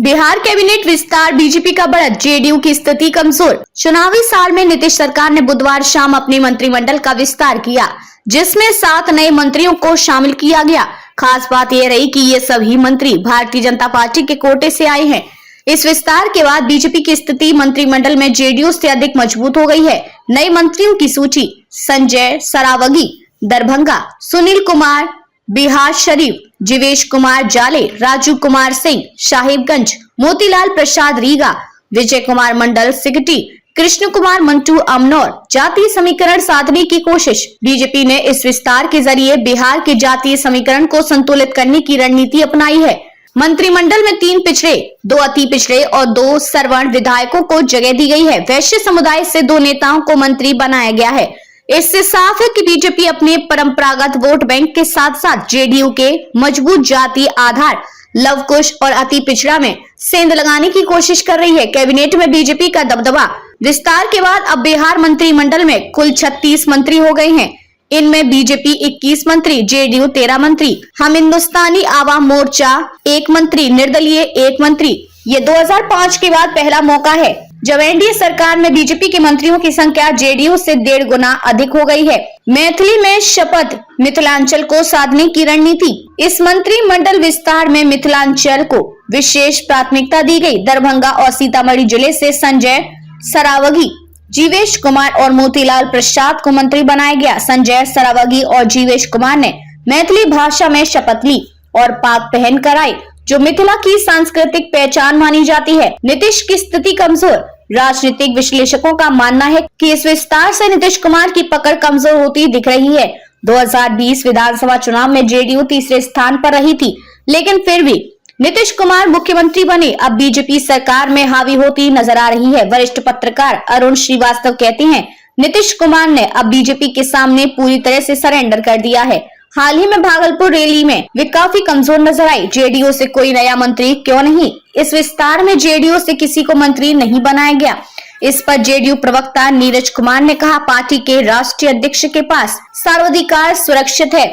Bihar cabinet विस्तार, BJP का बढ़त, जेडीयू की स्थिति कमजोर। चुनावी साल में नीतीश सरकार ने बुधवार शाम अपने मंत्रिमंडल का विस्तार किया, जिसमें 7 नए मंत्रियों को शामिल किया गया। खास बात यह रही कि ये सभी मंत्री भारतीय जनता पार्टी के कोटे से आए हैं। इस विस्तार के बाद बीजेपी की स्थिति मंत्रिमंडल में जेडीयू से अधिक मजबूत हो गई है। नए मंत्रियों की सूची: संजय सरावगी दरभंगा, सुनील कुमार बिहार शरीफ, जीवेश कुमार जाले, राजू कुमार सिंह साहिबगंज, मोतीलाल प्रसाद रीगा, विजय कुमार मंडल सिकटी, कृष्ण कुमार मंटू अमनौर। जातीय समीकरण साधने की कोशिश: बीजेपी ने इस विस्तार के जरिए बिहार के जातीय समीकरण को संतुलित करने की रणनीति अपनाई है। मंत्रिमंडल में 3 पिछड़े, 2 अति पिछड़े और 2 सवर्ण विधायकों को जगह दी गई है। वैश्य समुदाय से 2 नेताओं को मंत्री बनाया गया है। इससे साफ है कि बीजेपी अपने परंपरागत वोट बैंक के साथ साथ जेडीयू के मजबूत जातीय आधार लव कुश और अति पिछड़ा में सेंध लगाने की कोशिश कर रही है। कैबिनेट में बीजेपी का दबदबा: विस्तार के बाद अब बिहार मंत्रिमंडल में कुल 36 मंत्री हो गए हैं। इनमें बीजेपी 21 मंत्री, जेडीयू 13 मंत्री, हम हिंदुस्तानी आवाम मोर्चा 1 मंत्री, निर्दलीय 1 मंत्री। ये 2005 के बाद पहला मौका है जब एनडीए सरकार में बीजेपी के मंत्रियों की संख्या जेडीयू से 1.5 गुना अधिक हो गई है। मैथिली में शपथ, मिथिलांचल को साधने की रणनीति: इस मंत्रिमंडल विस्तार में मिथिलांचल को विशेष प्राथमिकता दी गई। दरभंगा और सीतामढ़ी जिले से संजय सरावगी, जीवेश कुमार और मोतीलाल प्रसाद को मंत्री बनाया गया। संजय सरावगी और जीवेश कुमार ने मैथिली भाषा में शपथ ली और पाक पहन कर आए, जो मिथिला की सांस्कृतिक पहचान मानी जाती है। नीतीश की स्थिति कमजोर: राजनीतिक विश्लेषकों का मानना है कि इस विस्तार से नीतीश कुमार की पकड़ कमजोर होती दिख रही है। 2020 विधानसभा चुनाव में जेडीयू तीसरे स्थान पर रही थी, लेकिन फिर भी नीतीश कुमार मुख्यमंत्री बने। अब बीजेपी सरकार में हावी होती नजर आ रही है। वरिष्ठ पत्रकार अरुण श्रीवास्तव कहते हैं, नीतीश कुमार ने अब बीजेपी के सामने पूरी तरह से सरेंडर कर दिया है। हाल ही में भागलपुर रैली में वे काफी कमजोर नजर आई। जेडीयू से कोई नया मंत्री क्यों नहीं? इस विस्तार में जेडीयू से किसी को मंत्री नहीं बनाया गया। इस पर जेडीयू प्रवक्ता नीरज कुमार ने कहा, पार्टी के राष्ट्रीय अध्यक्ष के पास सर्वाधिकार सुरक्षित है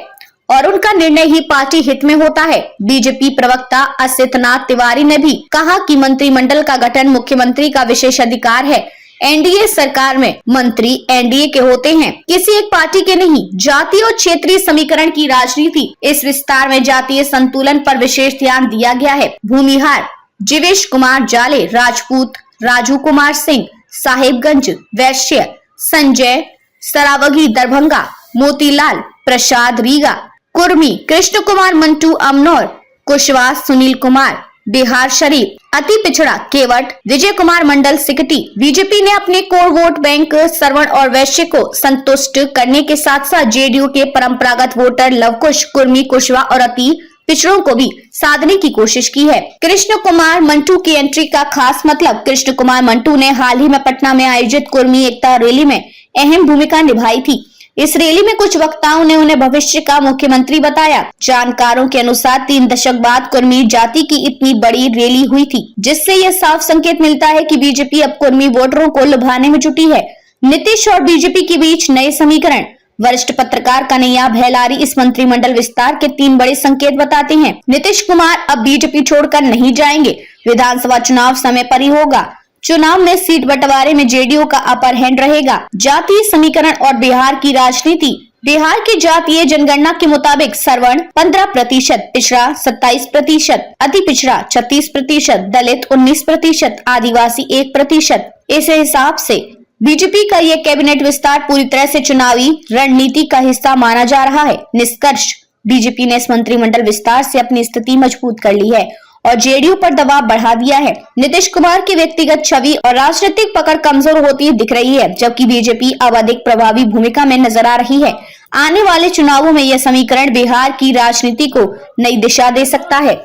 और उनका निर्णय ही पार्टी हित में होता है। बीजेपी प्रवक्ता असितनाथ तिवारी ने भी कहा कि मंत्रिमंडल का गठन मुख्यमंत्री का विशेष अधिकार है। एनडीए सरकार में मंत्री एनडीए के होते हैं, किसी एक पार्टी के नहीं। जातीय और क्षेत्रीय समीकरण की राजनीति: इस विस्तार में जातीय संतुलन पर विशेष ध्यान दिया गया है। भूमिहार: जीवेश कुमार जाले, राजपूत, राजू कुमार सिंह साहिबगंज, वैश्य संजय सरावगी दरभंगा, मोतीलाल प्रसाद रीगा, कुर्मी कृष्ण कुमार मंटू अमनौर, कुशवाहा सुनील कुमार बिहार शरीफ, अति पिछड़ा केवट विजय कुमार मंडल सिकटी। बीजेपी ने अपने कोर वोट बैंक सवर्ण और वैश्य को संतुष्ट करने के साथ साथ जेडीयू के परंपरागत वोटर लवकुश, कुर्मी, कुशवाहा और अति पिछड़ों को भी साधने की कोशिश की है। कृष्ण कुमार मंटू की एंट्री का खास मतलब: कृष्ण कुमार मंटू ने हाल ही में पटना में आयोजित कुर्मी एकता रैली में अहम भूमिका निभाई थी। इस रैली में कुछ वक्ताओं ने उन्हें भविष्य का मुख्यमंत्री बताया। जानकारों के अनुसार 3 दशक बाद कुर्मी जाति की इतनी बड़ी रैली हुई थी, जिससे यह साफ संकेत मिलता है कि बीजेपी अब कुर्मी वोटरों को लुभाने में जुटी है। नीतीश और बीजेपी के बीच नए समीकरण: वरिष्ठ पत्रकार कन्हैया भैलारी इस मंत्रिमंडल विस्तार के 3 बड़े संकेत बताते हैं। नीतीश कुमार अब बीजेपी छोड़कर नहीं जाएंगे। विधानसभा चुनाव समय पर ही होगा। चुनाव में सीट बंटवारे में जेडीयू का अपर हैंड रहेगा। जातीय समीकरण और बिहार की राजनीति: बिहार की जातीय जनगणना के मुताबिक सवर्ण 15%, पिछड़ा 27%, अति पिछड़ा 36%, दलित 19%, आदिवासी 1%। इस हिसाब से बीजेपी का ये कैबिनेट विस्तार पूरी तरह से चुनावी रणनीति का हिस्सा माना जा रहा है। निष्कर्ष: बीजेपी ने इस मंत्रिमंडल विस्तार से अपनी स्थिति मजबूत कर ली है और जेडीयू पर दबाव बढ़ा दिया है। नीतीश कुमार की व्यक्तिगत छवि और राजनीतिक पकड़ कमजोर होती दिख रही है, जबकि बीजेपी अब अधिक प्रभावी भूमिका में नजर आ रही है। आने वाले चुनावों में यह समीकरण बिहार की राजनीति को नई दिशा दे सकता है।